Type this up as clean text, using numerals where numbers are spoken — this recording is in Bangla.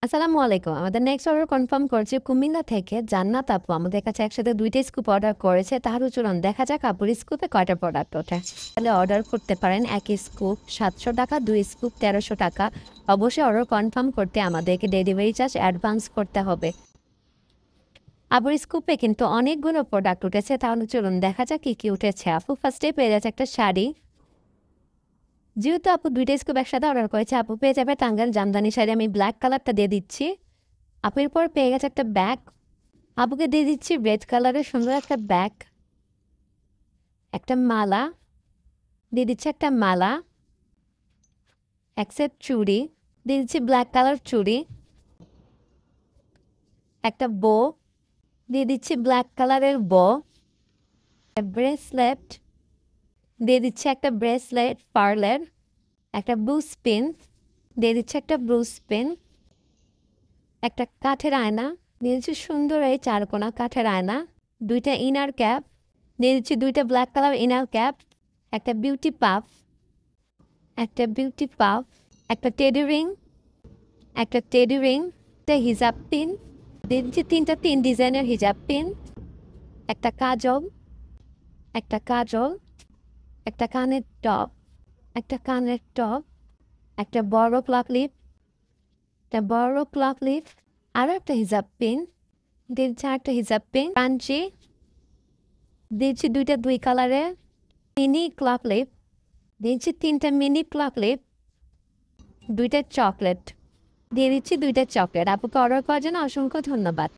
আসসালামু আলাইকুম। আমাদের নেক্সট অর্ডার কনফার্ম করেছে কুমিল্লা থেকে জান্নাত আপু। আমাদের কাছে একসাথে ২ টা স্কুপ অর্ডার করেছে। তাহলে চলুন দেখা যাক আপুর স্কুপে কয়টা প্রোডাক্ট ওঠে। তাহলে অর্ডার করতে পারেন ১ স্কুপ ৳৭০০, ২ স্কুপ ৳১৩০০। অবশ্যই অর্ডার কনফার্ম করতে আমাদেরকে ডেলিভারি চার্জ অ্যাডভান্স করতে হবে। আপুর স্কুপে কিন্তু অনেকগুলো প্রোডাক্ট উঠেছে। তাহলে চলুন দেখা যাক কি উঠেছে। আপু ফার্স্টেই পেয়ে যাচ্ছে একটা শাড়ি। যেহেতু আপু ২ টা স্কুপ একসাথে অর্ডার করেছে, আপু পেয়ে যাবে টাঙ্গাইল জামদানি শাড়ি। আমি ব্ল্যাক কালারটা দিয়ে দিচ্ছি। আপু এরপর পেয়ে গেছে একটা ব্যাগ। আপুকে দিয়ে দিচ্ছি রেড কালারের সুন্দর একটা ব্যাগ। একটা মালা দিয়ে দিচ্ছি, একটা মালা, এক সেট চুড়ি দিয়ে দিচ্ছি, ব্ল্যাক কালার চুড়ি, একটা বো দিয়ে দিচ্ছি, ব্ল্যাক কালারের বো, একটা ব্রেসলেট দিয়ে দিচ্ছি, একটা ব্রেসলেট পার্লের, একটা ব্লু স্পিন দিয়ে দিচ্ছি, একটা ব্লু স্পিন, একটা কাঠের আয়না দিয়ে দিচ্ছি, সুন্দর এই চারকোনা কাঠের আয়না, 2টা ইনার ক্যাপ দিয়ে দিচ্ছি, 2টা ব্ল্যাক কালার ইনার ক্যাপ, একটা বিউটি পাফ, একটা বিউটি পাফ, একটা টেডি রিং, একটা টেডি রিং, একটা হিজাব পিন দিয়ে দিচ্ছি, 3টা 3 ডিজাইনের হিজাব পিন, একটা কাজল, একটা কাজল, একটা কানের টপ, একটা কানের টপ, একটা বড় ক্লক লিপ, একটা বড় ক্লক লিপ, আরও একটা হিজাব পিন দিয়ে দিচ্ছি, আরেকটা হিজাব পিন, পাঞ্চি দিয়েছি, 2টা 2 কালারের মিনি ক্লক লিপ দিয়েছি, 3টা মিনি ক্লক লিপ, 2টা চকলেট দিয়ে দিচ্ছি, 2টা চকলেট। আপুকে অর্ডার করার জন্য অসংখ্য ধন্যবাদ।